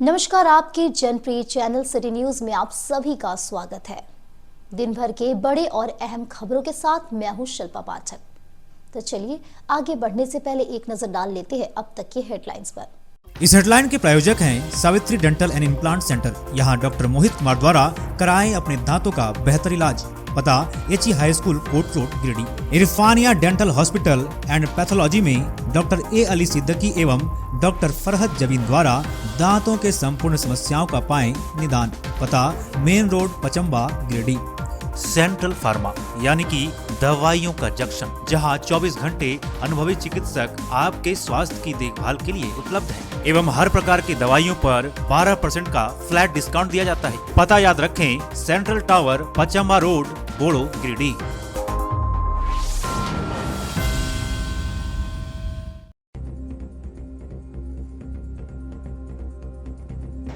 नमस्कार, आपके जनप्रिय channel city news में आप सभी का स्वागत है। दिन भर के बड़े और अहम खबरों के साथ मैं हूं शिल्पा पाठक। तो चलिए आगे बढ़ने से पहले एक नजर डाल लेते हैं अब तक की हेडलाइंस पर। इस हेडलाइन के प्रायोजक हैं Savitri dental and implant centre. यहाँ डॉक्टर मोहित कुमार द्वारा कराएं अपने दांतों का बेहतर इलाज। पता एचई हाई स्कूल कोट road Giridih. Irfania dental hospital and pathology में डॉक्टर ए अली सिद्दीकी एवं डॉक्टर फरहत जबीन द्वारा दांतों के संपूर्ण समस्याओं का पाएं निदान। पता main road Pachamba Giridih. Central pharma यानी कि दवाइयों का जंक्शन, जहां 24 घंटे अनुभवी चिकित्सक आपके स्वास्थ्य की देखभाल के लिए उपलब्ध हैं एवं हर प्रकार की दवाइयों पर 12% का फ्लैट डिस्काउंट दिया जाता है। पता याद रखें, सेंट्रल टावर पचम्बा रोड बोड़ो गिरिडीह।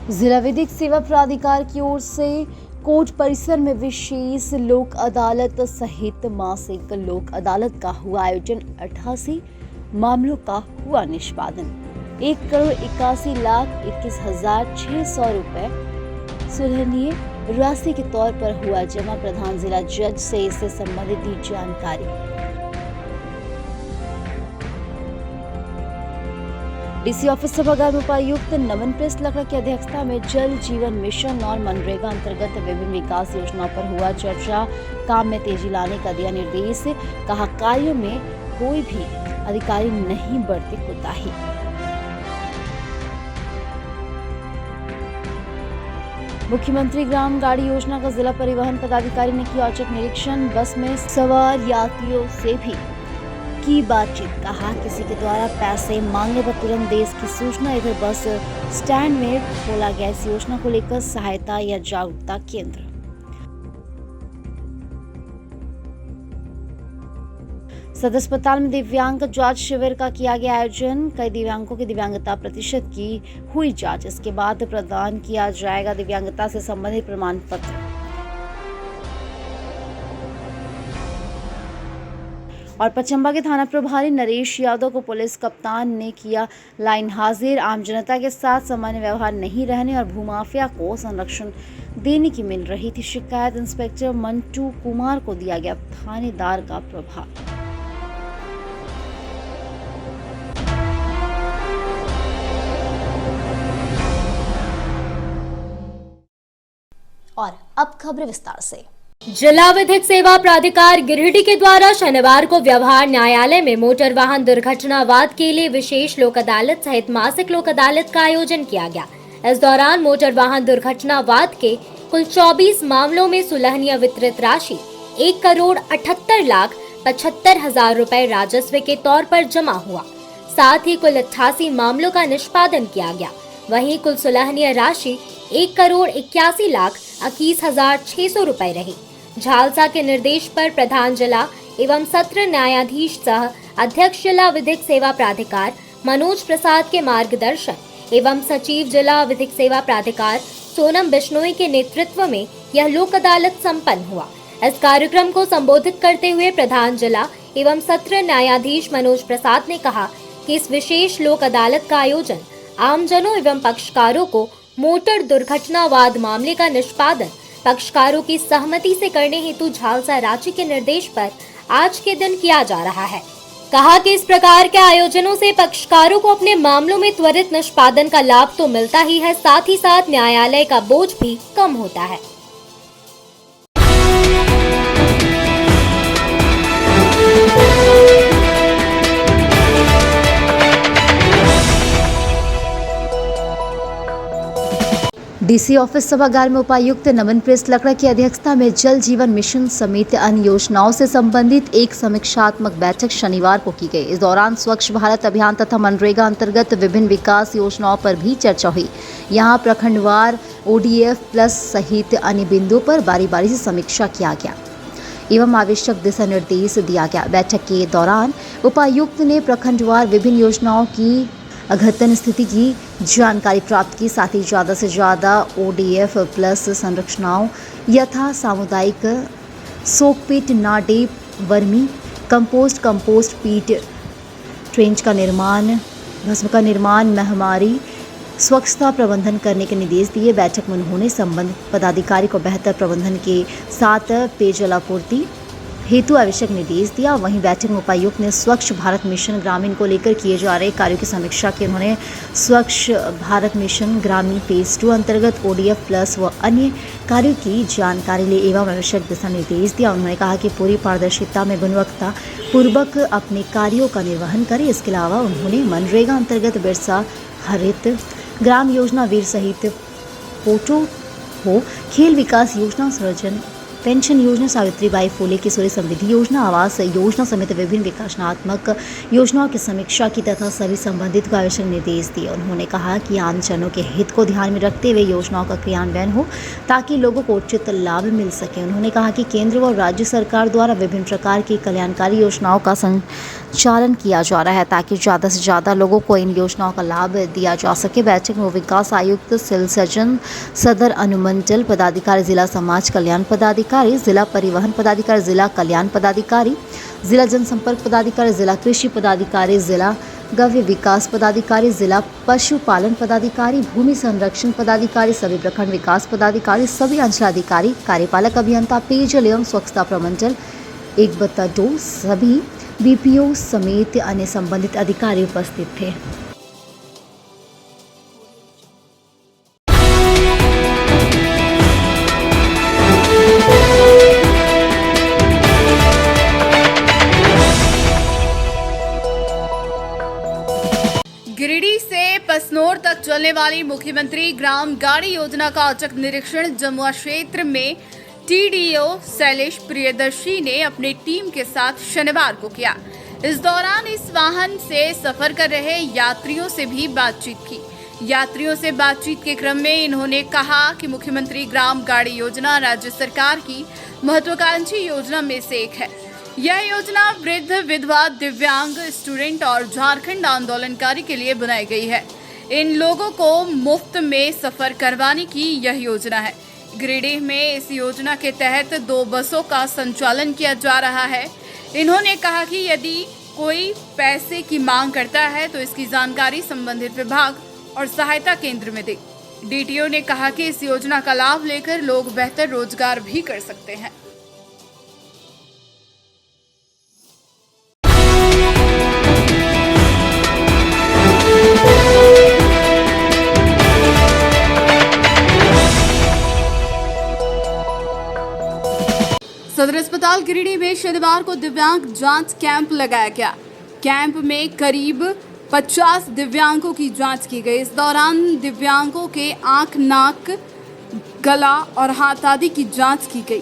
जिला विधिक सेवा प्राधिकार की ओर से कोर्ट परिसर में विशेष लोक अदालत सहित मासिक लोक अदालत का हुआ आयोजन। 88 मामलों का हुआ निष्पादन। 1,81,21,600 रुपए सुलहनीय राशि के तौर पर हुआ जमा। प्रधान जिला जज से इससे संबंधित दी जानकारी। डीसी ऑफिस सभागार में उपायुक्त नमन प्रेस लकड़ा की अध्यक्षता में जल जीवन मिशन और मनरेगा अंतर्गत विभिन्न विकास योजनाओं पर हुआ चर्चा। काम में तेजी लाने का दिया निर्देश। कहा, कार्यों में कोई भी अधिकारी नहीं बरते कोताही। मुख्यमंत्री ग्राम गाड़ी योजना का जिला परिवहन पदाधिकारी ने किया औचक निरीक्षण। बस में सवार यात्रियों से भी की बातचीत। कहा, किसी के द्वारा पैसे मांगने पर तुरंत दे इसकी सूचना। इधर बस स्टैंड में खोला गया इस योजना को लेकर सहायता या जागरूकता केंद्र। सदर अस्पताल में दिव्यांग जांच शिविर का किया गया आयोजन। कई दिव्यांगों की दिव्यांगता प्रतिशत की हुई जांच। इसके बाद प्रदान किया जाएगा दिव्यांगता से संबंधित प्रमाण पत्र। और पचम्बा के थाना प्रभारी नरेश यादव को पुलिस कप्तान ने किया लाइन हाजिर। आम जनता के साथ सामान्य व्यवहार नहीं रहने और भूमाफिया को संरक्षण देने की मिल रही थी शिकायत। इंस्पेक्टर मंटू कुमार को दिया गया थानेदार का प्रभार। और अब खबर विस्तार से। जिला विधिक सेवा प्राधिकार गिरिडीह के द्वारा शनिवार को व्यवहार न्यायालय में मोटर वाहन दुर्घटना वाद के लिए विशेष लोक अदालत सहित मासिक लोक अदालत का आयोजन किया गया। इस दौरान मोटर वाहन दुर्घटना वाद के कुल 24 मामलों में सुलहनीय वितरित राशि 1,78,75,000 रुपए राजस्व के तौर पर जमा हुआ। साथ ही कुल 88 मामलों का निष्पादन किया गया। वहीं कुल सुलहनीय राशि 1,81,21,600 रुपए रही। झालसा के निर्देश पर प्रधान जिला एवं सत्र न्यायाधीश सह अध्यक्ष जिला विधिक सेवा प्राधिकार मनोज प्रसाद के मार्गदर्शन एवं सचिव जिला विधिक सेवा प्राधिकार सोनम बिश्नोई के नेतृत्व में यह लोक अदालत संपन्न हुआ। इस कार्यक्रम को संबोधित करते हुए प्रधान जिला एवं सत्र न्यायाधीश मनोज प्रसाद ने कहा कि इस विशेष लोक अदालत का आयोजन आमजनों एवं पक्षकारों को मोटर दुर्घटना वाद मामले का निष्पादन पक्षकारों की सहमति से करने हेतु झालसा राज्य के निर्देश पर आज के दिन किया जा रहा है। कहा कि इस प्रकार के आयोजनों से पक्षकारों को अपने मामलों में त्वरित निष्पादन का लाभ तो मिलता ही है, साथ ही साथ न्यायालय का बोझ भी कम होता है। डीसी ऑफिस सभागार में उपायुक्त नमन प्रेस लकड़ा की अध्यक्षता में जल जीवन मिशन समेत अन्य योजनाओं से संबंधित एक समीक्षात्मक बैठक शनिवार को की गई। इस दौरान स्वच्छ भारत अभियान तथा मनरेगा अंतर्गत विभिन्न विकास योजनाओं पर भी चर्चा हुई। यहां प्रखंडवार ODF प्लस सहित अन्य बिंदुओं पर बारी बारी से समीक्षा किया गया एवं आवश्यक दिशा निर्देश दिया गया। बैठक के दौरान उपायुक्त ने प्रखंडवार विभिन्न योजनाओं की अद्यतन स्थिति की जानकारी प्राप्त की। साथ ही ज़्यादा से ज़्यादा ODF प्लस संरचनाओं यथा सामुदायिक सोकपीट, नाडे, वर्मी कंपोस्ट पीट, ट्रेंच का निर्माण, भस्म का निर्माण, महामारी स्वच्छता प्रबंधन करने के निर्देश दिए। बैठक में उन्होंने संबंधित पदाधिकारी को बेहतर प्रबंधन के साथ पेयजल आपूर्ति हेतु आवश्यक निर्देश दिया। वहीं बैठक में उपायुक्त ने स्वच्छ भारत मिशन ग्रामीण को लेकर किए जा रहे कार्यों की समीक्षा की। उन्होंने स्वच्छ भारत मिशन ग्रामीण फेज 2 अंतर्गत ODF प्लस व अन्य कार्यों की जानकारी ली एवं आवश्यक दिशा निर्देश दिया। उन्होंने कहा कि पूरी पारदर्शिता में गुणवत्ता पूर्वक अपने कार्यों का निर्वहन करें। इसके अलावा उन्होंने मनरेगा अंतर्गत बिरसा हरित ग्राम योजना वीर सहित फोटो हो खेल विकास योजना सृजन पेंशन योजना सावित्रीबाई फुले किशोरी समृद्धि योजना आवास योजना समेत विभिन्न विकासात्मक योजनाओं की समीक्षा की तथा सभी संबंधित को आवश्यक निर्देश दिए। उन्होंने कहा कि आम जनों के हित को ध्यान में रखते हुए योजनाओं का क्रियान्वयन हो ताकि लोगों को उचित लाभ मिल सके। उन्होंने कहा कि केंद्र व राज्य सरकार द्वारा विभिन्न प्रकार की कल्याणकारी योजनाओं का संचालन किया जा रहा है ताकि ज़्यादा से ज़्यादा लोगों को इन योजनाओं का लाभ दिया जा सके। बैठक में विकास आयुक्त सिविल सर्जन सदर अनुमंडल पदाधिकारी जिला समाज कल्याण पदाधिकारी जिला परिवहन पदाधिकारी जिला कल्याण पदाधिकारी जिला जनसंपर्क पदाधिकारी जिला कृषि पदाधिकारी जिला गव्य विकास पदाधिकारी जिला पशुपालन पदाधिकारी भूमि संरक्षण पदाधिकारी सभी प्रखंड विकास पदाधिकारी सभी अंचलाधिकारी कार्यपालक अभियंता पेयजल एवं स्वच्छता प्रमंडल 1/2 सभी BPO समेत अन्य संबंधित अधिकारी उपस्थित थे। गिरिडीह से पसनोर तक चलने वाली मुख्यमंत्री ग्राम गाड़ी योजना का औचक निरीक्षण जमुआ क्षेत्र में TDO शैलेश प्रियदर्शी ने अपनी टीम के साथ शनिवार को किया। इस दौरान इस वाहन से सफर कर रहे यात्रियों से भी बातचीत की। यात्रियों से बातचीत के क्रम में इन्होंने कहा कि मुख्यमंत्री ग्राम गाड़ी योजना राज्य सरकार की महत्वाकांक्षी योजना में से एक है। यह योजना वृद्ध, विधवा, दिव्यांग, स्टूडेंट और झारखंड आंदोलनकारी के लिए बनाई गई है। इन लोगों को मुफ्त में सफर करवाने की यह योजना है। गिरिडीह में इस योजना के तहत 2 बसों का संचालन किया जा रहा है। इन्होंने कहा कि यदि कोई पैसे की मांग करता है तो इसकी जानकारी संबंधित विभाग और सहायता केंद्र में दे। DTO ने कहा कि इस योजना का लाभ लेकर लोग बेहतर रोजगार भी कर सकते हैं। सदर अस्पताल गिरिडीह में शनिवार को दिव्यांग जांच कैंप लगाया गया। कैंप में करीब 50 दिव्यांगों की जांच की गई। इस दौरान दिव्यांगों के आंख, नाक, गला और हाथ आदि की जांच की गई।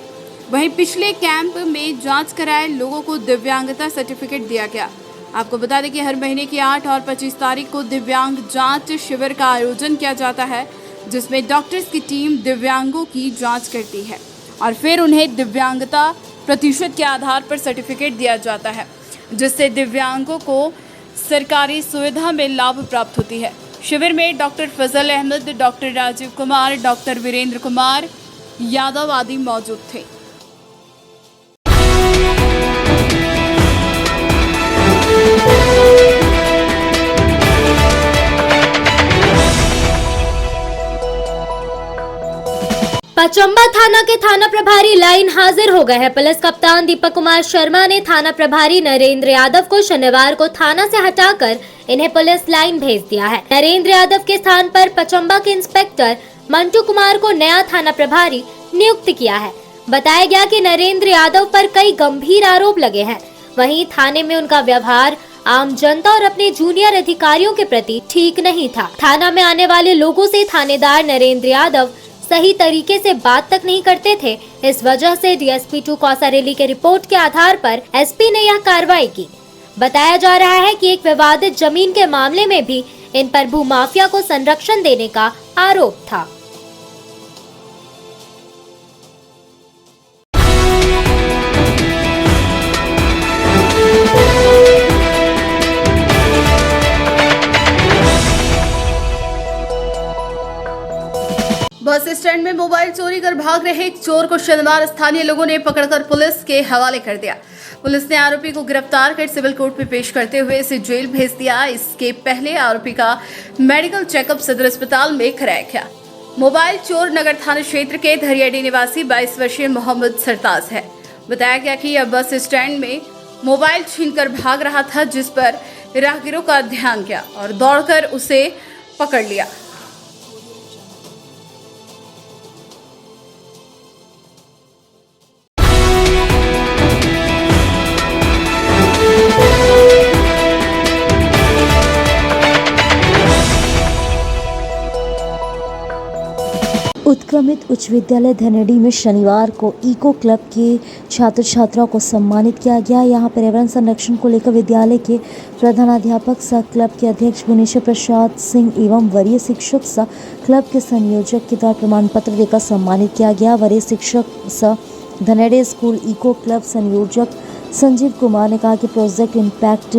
वहीं पिछले कैंप में जांच कराए लोगों को दिव्यांगता सर्टिफिकेट दिया गया। आपको बता दें कि हर महीने की 8 और 25 तारीख को दिव्यांग जांच शिविर का आयोजन किया जाता है, जिसमें डॉक्टर्स की टीम दिव्यांगों की जांच करती है और फिर उन्हें दिव्यांगता प्रतिशत के आधार पर सर्टिफिकेट दिया जाता है, जिससे दिव्यांगों को सरकारी सुविधा में लाभ प्राप्त होती है। शिविर में डॉक्टर फजल अहमद, डॉक्टर राजीव कुमार, डॉक्टर वीरेंद्र कुमार यादव आदि मौजूद थे। पचंबा थाना के थाना प्रभारी लाइन हाजिर हो गए हैं। पुलिस कप्तान दीपक कुमार शर्मा ने थाना प्रभारी नरेंद्र यादव को शनिवार को थाना से हटाकर इन्हें पुलिस लाइन भेज दिया है। नरेंद्र यादव के स्थान पर पचंबा के इंस्पेक्टर मंटू कुमार को नया थाना प्रभारी नियुक्त किया है। बताया गया कि नरेंद्र यादव पर कई गंभीर आरोप लगे हैं। वहीं थाने में उनका व्यवहार आम जनता और अपने जूनियर अधिकारियों के प्रति ठीक नहीं था। थाना में आने वाले लोगों से थानेदार नरेंद्र यादव सही तरीके से बात तक नहीं करते थे। इस वजह से DSP 2 कौसारेली के रिपोर्ट के आधार पर SP ने यह कार्रवाई की। बताया जा रहा है कि एक विवादित जमीन के मामले में भी इन पर भूमाफिया को संरक्षण देने का आरोप था। बस स्टैंड में मोबाइल चोरी कर भाग रहे एक चोर को शनिवार स्थानीय लोगों ने पकड़कर पुलिस के हवाले कर दिया। पुलिस ने आरोपी को गिरफ्तार कर सिविल कोर्ट में पेश करते हुए इसे जेल भेज दिया। इसके पहले आरोपी का मेडिकल चेकअप सदर अस्पताल में कराया गया। मोबाइल चोर नगर थाना क्षेत्र के धरियाडी निवासी 22 वर्षीय मोहम्मद सरताज है। बताया गया कि यह बस स्टैंड में मोबाइल छीनकर भाग रहा था, जिस पर राहगीरों का ध्यान गया और दौड़कर उसे पकड़ लिया। उत्क्रमित उच्च विद्यालय धनेड़ी में शनिवार को इको क्लब के छात्र छात्राओं को सम्मानित किया गया। यहाँ पर्यावरण संरक्षण को लेकर विद्यालय के प्रधानाध्यापक सह क्लब के अध्यक्ष भुवनेश्वर प्रसाद सिंह एवं वरीय शिक्षक सह क्लब के संयोजक के द्वारा प्रमाण पत्र देकर सम्मानित किया गया। वरीय शिक्षक सह धनेड़ी स्कूल इको क्लब संयोजक संजीव कुमार ने कहा कि प्रोजेक्ट इम्पैक्ट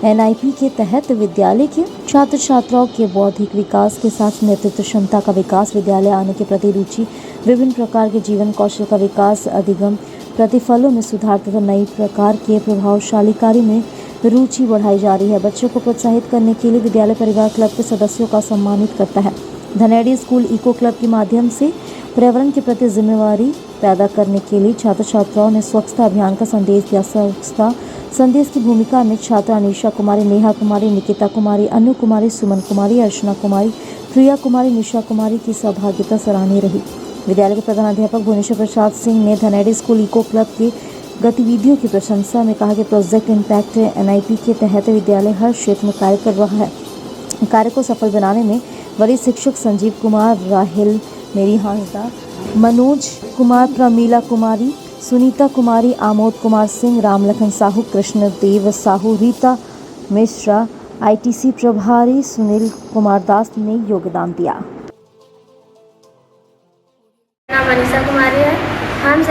NIP के तहत विद्यालय के छात्र छात्राओं के बौद्धिक विकास के साथ नेतृत्व क्षमता का विकास, विद्यालय आने के प्रति रुचि, विभिन्न प्रकार के जीवन कौशल का विकास, अधिगम प्रतिफलों में सुधार तथा नई प्रकार के प्रभावशाली कार्य में रुचि बढ़ाई जा रही है। बच्चों को प्रोत्साहित करने के लिए विद्यालय परिवार क्लब के सदस्यों का सम्मानित करता है। धनेड़ी स्कूल इको क्लब के माध्यम से पर्यावरण के प्रति जिम्मेवारी पैदा करने के लिए छात्र छात्राओं ने स्वच्छता अभियान का संदेश दिया। स्वच्छता संदेश की भूमिका में छात्रा अनीशा कुमारी, नेहा कुमारी, निकिता कुमारी, अनु कुमारी, सुमन कुमारी, अर्चना कुमारी, प्रिया कुमारी, निशा कुमारी की सहभागिता सराहनीय रही। विद्यालय के प्रधानाध्यापक भुवनेश्वर प्रसाद सिंह ने धनेड़ी स्कूल इको क्लब की गतिविधियों की प्रशंसा में कहा कि प्रोजेक्ट इम्पैक्ट NIP के तहत विद्यालय हर क्षेत्र में कार्य कर रहा है। कार्य को सफल बनाने में वरीय शिक्षक संजीव कुमार, राहिल मेरी हांसदा, मनोज कुमार, प्रमीला कुमारी, सुनीता कुमारी, आमोद कुमार सिंह, रामलखन साहू, कृष्णदेव साहू, रीता मिश्रा, ITC प्रभारी सुनील कुमार दास ने योगदान दिया। नाम अनीशा कुमारी है। हम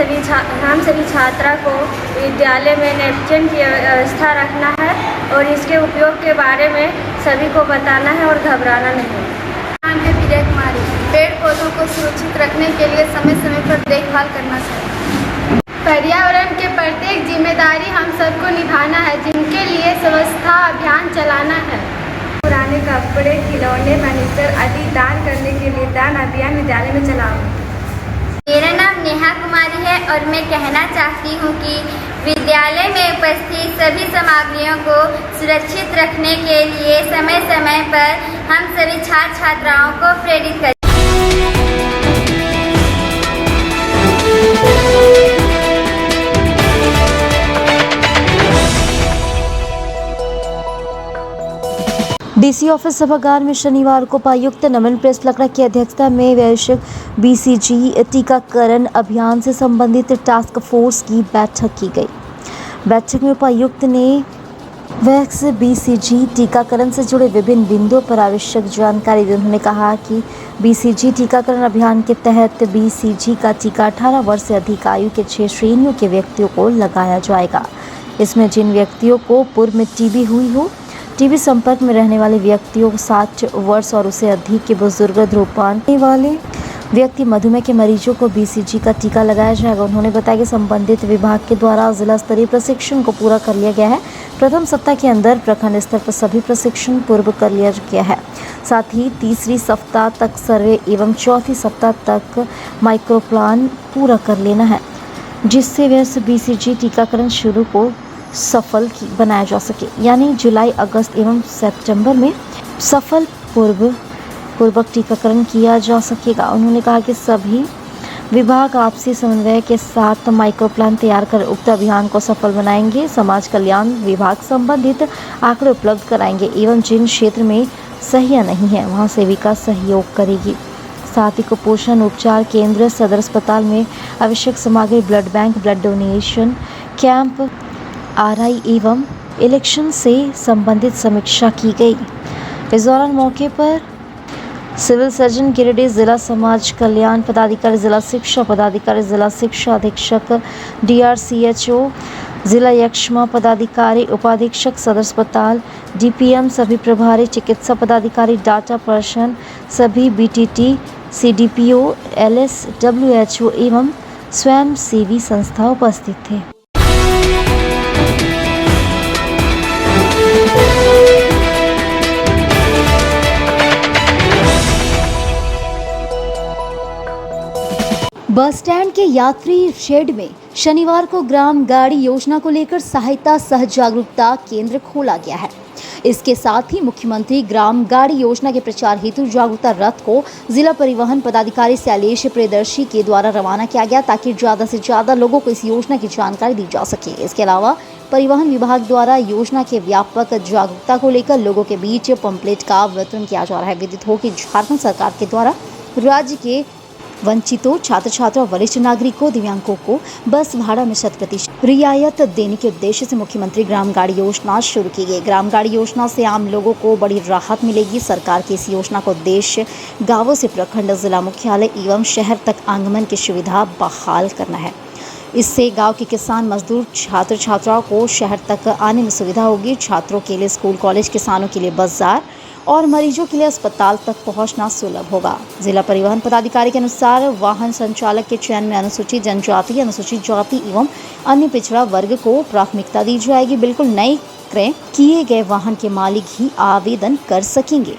सभी छात्रा को विद्यालय में नैपकिन की व्यवस्था रखना है और इसके उपयोग के बारे में सभी को बताना है और घबराना नहीं। नाम है प्रिया कुमारी। पेड़ पौधों को सुरक्षित रखने के लिए समय समय पर देखभाल करना चाहिए। पर्यावरण के प्रत्येक जिम्मेदारी हम सबको निभाना है, जिनके लिए स्वच्छता अभियान चलाना है। पुराने कपड़े, खिलौने, फर्नीचर आदि दान करने के लिए दान अभियान विद्यालय में चलाओ। मेरा नाम नेहा कुमारी है और मैं कहना चाहती हूँ कि विद्यालय में उपस्थित सभी सामग्रियों को सुरक्षित रखने के लिए समय समय पर हम सभी छात्र छात्राओं को प्रेरित करें। DC ऑफिस सभागार में शनिवार को उपायुक्त नमन प्रेस लकड़ा की अध्यक्षता में वैश्विक BCG टीकाकरण अभियान से संबंधित टास्क फोर्स की बैठक की गई। बैठक में उपायुक्त ने वैक्स BCG टीकाकरण से जुड़े विभिन्न बिंदुओं पर आवश्यक जानकारी दी। उन्होंने कहा कि BCG टीकाकरण अभियान के तहत BCG का टीका 18 वर्ष से अधिक आयु के 6 श्रेणियों के व्यक्तियों को लगाया जाएगा। इसमें जिन व्यक्तियों को पूर्व में TB हुई हो, TB संपर्क में रहने वाले व्यक्तियों, 60 वर्ष और उससे अधिक के बुजुर्ग, धूम्रपान वाले व्यक्ति, मधुमेह के मरीजों को BCG का टीका लगाया जाएगा। उन्होंने बताया कि संबंधित विभाग के द्वारा जिला स्तरीय प्रशिक्षण को पूरा कर लिया गया है। प्रथम सप्ताह के अंदर प्रखंड स्तर पर सभी प्रशिक्षण पूर्व कर लिया गया है। साथ ही तीसरी सप्ताह तक सर्वे एवं चौथी सप्ताह तक माइक्रो प्लान पूरा कर लेना है, जिससे वैक्स BCG टीकाकरण शुरू को सफल बनाया जा सके, यानी जुलाई, अगस्त एवं सितंबर में सफल पूर्वक टीकाकरण किया जा सकेगा। उन्होंने कहा कि सभी विभाग आपसी समन्वय के साथ माइक्रो प्लान तैयार कर उक्त अभियान को सफल बनाएंगे। समाज कल्याण विभाग संबंधित आंकड़े उपलब्ध कराएंगे एवं जिन क्षेत्र में सहिया नहीं है वहां सेविका सहयोग करेगी। साथ ही कुपोषण उपचार केंद्र, सदर अस्पताल में आवश्यक सामग्री, blood bank, blood donation camp, RI एवं इलेक्शन से संबंधित समीक्षा की गई। इस दौरान मौके पर सिविल सर्जन गिरिडीह, जिला समाज कल्याण पदाधिकारी, जिला शिक्षा पदाधिकारी, जिला शिक्षा अधीक्षक, DRCHO, जिला यक्ष्मा पदाधिकारी, उपाधीक्षक, सदर अस्पताल, DPM, सभी प्रभारी चिकित्सा पदाधिकारी, डाटा पर्सन, सभी BTT, CDPO, LS, WHO एवं स्वयंसेवी संस्था उपस्थित थे। बस स्टैंड के यात्री शेड में शनिवार को ग्राम गाड़ी योजना को लेकर सहायता सह जागरूकता केंद्र खोला गया है। इसके साथ ही मुख्यमंत्री ग्राम गाड़ी योजना के प्रचार हेतु जागरूकता रथ को जिला परिवहन पदाधिकारी शैलेश प्रियदर्शी के द्वारा रवाना किया गया ताकि ज्यादा से ज्यादा लोगों को इस योजना की जानकारी दी जा सके। इसके अलावा परिवहन विभाग द्वारा योजना के व्यापक जागरूकता को लेकर लोगों के बीच पंपलेट का वितरण किया जा रहा है। विदित हो कि झारखंड सरकार के द्वारा राज्य के वंचितों, छात्र छात्रा, वरिष्ठ नागरिकों, दिव्यांगों को बस भाड़ा में 100% रियायत देने के उद्देश्य से मुख्यमंत्री ग्राम गाड़ी योजना शुरू की गई। ग्राम गाड़ी योजना से आम लोगों को बड़ी राहत मिलेगी। सरकार की इस योजना का उद्देश्य गांवों से प्रखंड, जिला मुख्यालय एवं शहर तक आगमन की सुविधा बहाल करना है। इससे गांव के किसान, मजदूर, छात्र छात्राओं को शहर तक आने में सुविधा होगी। छात्रों के लिए स्कूल, कॉलेज, किसानों के लिए बाजार और मरीजों के लिए अस्पताल तक पहुंचना सुलभ होगा। जिला परिवहन पदाधिकारी के अनुसार वाहन संचालक के चयन में अनुसूचित जनजाति, अनुसूचित जाति एवं अन्य पिछड़ा वर्ग को प्राथमिकता दी जाएगी। बिल्कुल नए क्रय किए गए वाहन के मालिक ही आवेदन कर सकेंगे।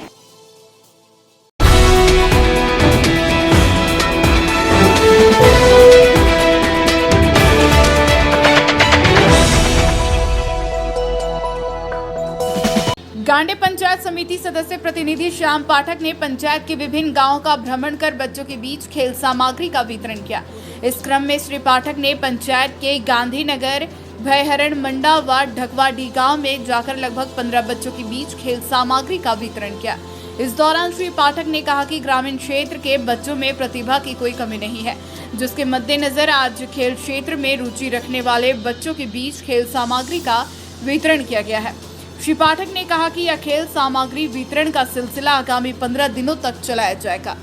गांडे पंचायत समिति सदस्य प्रतिनिधि श्याम पाठक ने पंचायत के विभिन्न गांवों का भ्रमण कर बच्चों के बीच खेल सामग्री का वितरण किया। इस क्रम में श्री पाठक ने पंचायत के गांधीनगर, भयहरण, मंडा व ढकवाडी गांव में जाकर लगभग 15 बच्चों के बीच खेल सामग्री का वितरण किया। इस दौरान श्री पाठक ने कहा कि ग्रामीण क्षेत्र के बच्चों में प्रतिभा की कोई कमी नहीं है, जिसके मद्देनजर आज खेल क्षेत्र में रुचि रखने वाले बच्चों के बीच खेल सामग्री का वितरण किया गया है। श्री पाठक ने कहा कि यह खेल सामग्री वितरण का सिलसिला आगामी 15 दिनों तक चलाया जाएगा।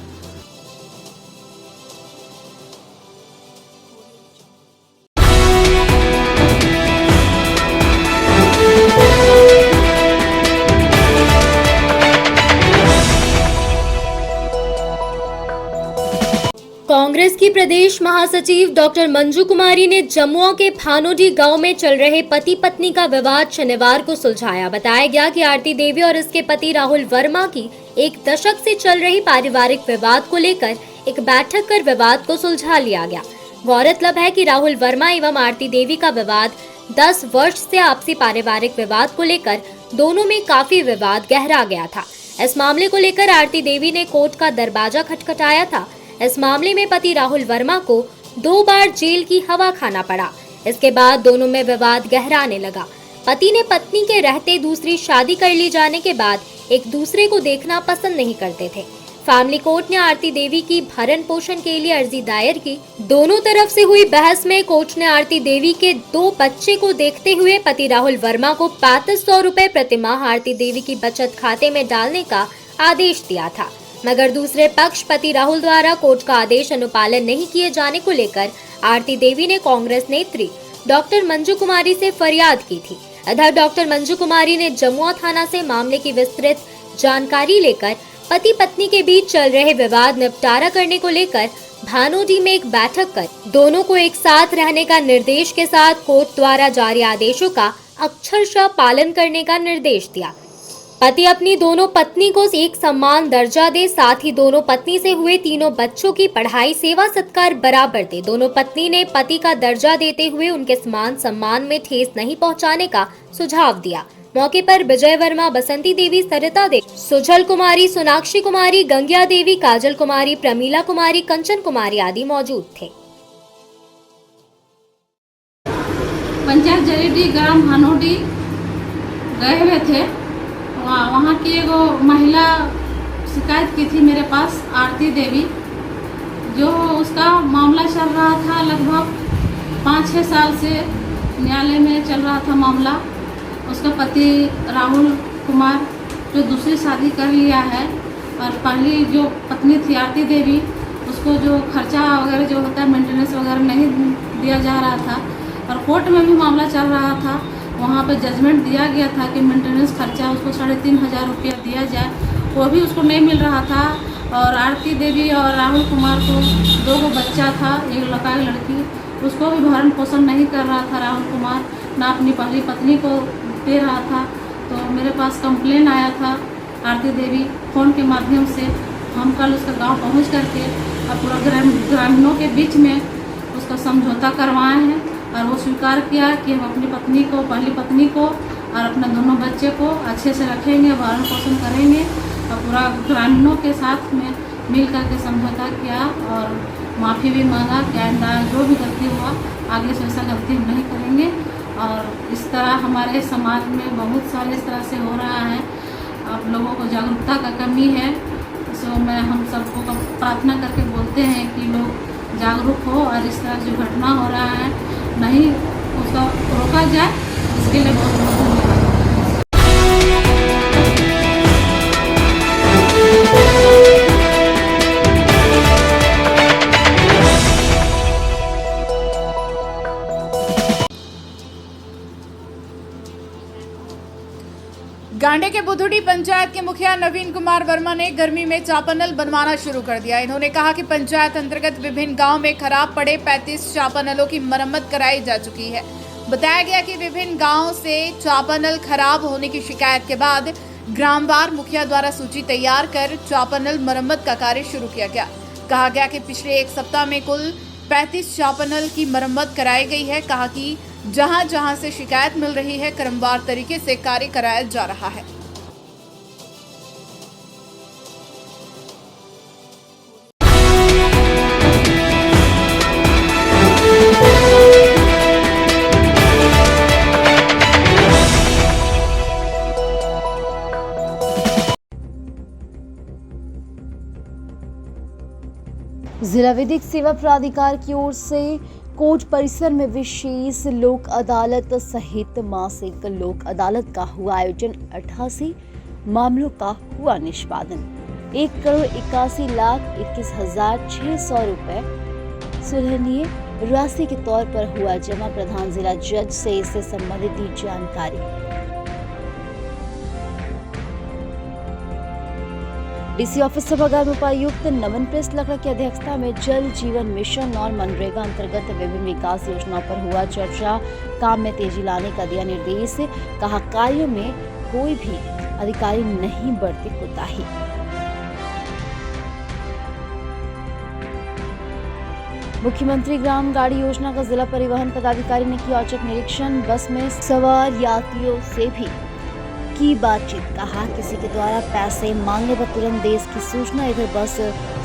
कांग्रेस की प्रदेश महासचिव डॉक्टर मंजू कुमारी ने जमुआ के भानोडी गांव में चल रहे पति पत्नी का विवाद शनिवार को सुलझाया। बताया गया कि आरती देवी और इसके पति राहुल वर्मा की एक दशक से चल रही पारिवारिक विवाद को लेकर एक बैठक कर विवाद को सुलझा लिया गया। गौरतलब है कि राहुल वर्मा एवं आरती देवी का विवाद 10 वर्ष से आपसी पारिवारिक विवाद को लेकर दोनों में काफी विवाद गहरा गया था। इस मामले को लेकर आरती देवी ने कोर्ट का दरवाजा खटखटाया था। इस मामले में पति राहुल वर्मा को 2 बार जेल की हवा खाना पड़ा। इसके बाद दोनों में विवाद गहराने लगा। पति ने पत्नी के रहते दूसरी शादी कर ली जाने के बाद एक दूसरे को देखना पसंद नहीं करते थे। फैमिली कोर्ट ने आरती देवी की भरण पोषण के लिए अर्जी दायर की। दोनों तरफ से हुई बहस में कोर्ट ने आरती देवी के 2 बच्चे को देखते हुए पति राहुल वर्मा को 3500 रुपए प्रतिमाह आरती देवी की बचत खाते में डालने का आदेश दिया था, मगर दूसरे पक्ष पति राहुल द्वारा कोर्ट का आदेश अनुपालन नहीं किए जाने को लेकर आरती देवी ने कांग्रेस नेत्री डॉक्टर मंजू कुमारी से फरियाद की थी। इधर डॉक्टर मंजू कुमारी ने जमुआ थाना से मामले की विस्तृत जानकारी लेकर पति पत्नी के बीच चल रहे विवाद निपटारा करने को लेकर भानोडी में एक बैठक कर दोनों को एक साथ रहने का निर्देश के साथ कोर्ट द्वारा जारी आदेशों का अक्षरशः पालन करने का निर्देश दिया। पति अपनी दोनों पत्नी को एक समान दर्जा दे, साथ ही दोनों पत्नी से हुए तीनों बच्चों की पढ़ाई, सेवा सत्कार बराबर दे। दोनों पत्नी ने पति का दर्जा देते हुए उनके समान सम्मान में ठेस नहीं पहुंचाने का सुझाव दिया। मौके पर विजय वर्मा, बसंती देवी, सरिता देवी, सुजल कुमारी, सोनाक्षी कुमारी, गंगिया देवी, काजल कुमारी, प्रमीला कुमारी, कंचन कुमारी आदि मौजूद थे। पंचायत जरीडी ग्राम भानोडी गए हुए थे। वहाँ की एगो महिला शिकायत की थी मेरे पास, आरती देवी, जो उसका मामला चल रहा था लगभग 5-6 साल से न्यायालय में चल रहा था मामला। उसका पति राहुल कुमार जो दूसरी शादी कर लिया है और पहली जो पत्नी थी आरती देवी, उसको जो खर्चा वगैरह जो होता है मेंटेनेंस वगैरह नहीं दिया जा रहा था और कोर्ट में भी मामला चल रहा था। वहाँ पे जजमेंट दिया गया था कि मेंटेनेंस खर्चा उसको 3500 रुपया दिया जाए, वो भी उसको नहीं मिल रहा था। और आरती देवी और राहुल कुमार को 2 बच्चा था, एक लड़का एक लड़की, उसको भी भरण पोषण नहीं कर रहा था राहुल कुमार, ना अपनी पहली पत्नी को दे रहा था। तो मेरे पास कंप्लेन आया था आरती देवी फ़ोन के माध्यम से। हम कल उसका गांव पहुंच करके और पूरा ग्रामीणों के बीच में उसका समझौता करवाए हैं और वो स्वीकार किया कि हम अपनी पत्नी को, पहली पत्नी को और अपने दोनों बच्चे को अच्छे से रखेंगे, भरण पोषण करेंगे और पूरा ग्रामीणों के साथ में मिल करके समझौता किया और माफ़ी भी मांगा कि आइंदा जो भी गलती हुआ आगे से वैसा गलती हम नहीं करेंगे। और इस तरह हमारे समाज में बहुत सारे इस तरह से हो रहा है। आप लोगों को जागरूकता का कमी है, सो मैं हम सबको प्रार्थना करके बोलते हैं कि लोग जागरूक हो और इस तरह जो घटना हो रहा है नहीं उसका रोका जाए, इसके लिए बहुत बहुत धन्यवाद। गांडे के बुधुड़ी पंचायत के मुखिया नवीन कुमार वर्मा ने गर्मी में चापानल बनवाना शुरू कर दिया। इन्होंने कहा कि पंचायत अंतर्गत विभिन्न गांव में खराब पड़े 35 चापानलों की मरम्मत कराई जा चुकी है। बताया गया कि विभिन्न गांव से चापानल खराब होने की शिकायत के बाद ग्रामवार मुखिया द्वारा सूची तैयार कर चापानल मरम्मत का कार्य शुरू किया गया। कहा गया कि पिछले एक सप्ताह में कुल 35 चापानल की मरम्मत कराई गई है। कहा कि जहां जहां से शिकायत मिल रही है क्रमवार तरीके से कार्य कराया जा रहा है। जिला विधिक सेवा प्राधिकार की ओर से कोर्ट परिसर में विशेष लोक अदालत सहित मासिक लोक अदालत का हुआ आयोजन। 88 मामलों का हुआ निष्पादन। 1,81,21,600 रुपए सुलहनीय राशि के तौर पर हुआ जमा। प्रधान जिला जज से इससे संबंधित दी जानकारी। डीसी ऑफिस सभागार में उपायुक्त नमन प्रेस लकड़ा की अध्यक्षता में जल जीवन मिशन और मनरेगा अंतर्गत विभिन्न विकास योजनाओं पर हुआ चर्चा। काम में तेजी लाने का दिया निर्देश। कहा कार्यों में कोई भी अधिकारी नहीं बरते कोताही। मुख्यमंत्री ग्राम गाड़ी योजना का जिला परिवहन पदाधिकारी ने किया औचक निरीक्षण। बस में सवार यात्रियों से भी की बातचीत। कहा किसी के द्वारा पैसे मांगने पर तुरंत देश की सूचना। इधर बस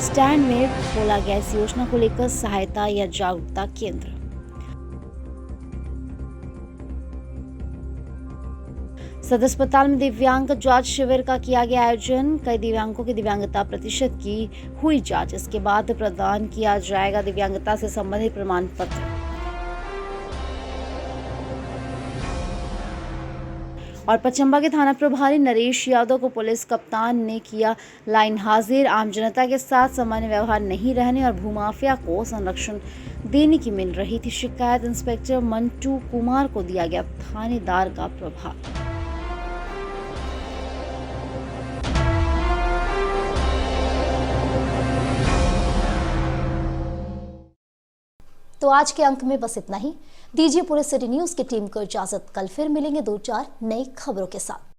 स्टैंड में खोला गया इस योजना को लेकर सहायता या जागरूकता केंद्र। सदर अस्पताल में दिव्यांग जांच शिविर का किया गया आयोजन। कई दिव्यांगों की दिव्यांगता प्रतिशत की हुई जांच। इसके बाद प्रदान किया जाएगा दिव्यांगता से संबंधित प्रमाण पत्र। और पचम्बा के थाना प्रभारी नरेश यादव को पुलिस कप्तान ने किया लाइन हाजिर। आम जनता के साथ सामान्य व्यवहार नहीं रहने और भूमाफिया को संरक्षण देने की मिल रही थी शिकायत। इंस्पेक्टर मंटू कुमार को दिया गया थानेदार का प्रभार। तो आज के अंक में बस इतना ही। दीजिए पूरे सिटी न्यूज की टीम को इजाजत। कल फिर मिलेंगे 2-4 नई खबरों के साथ।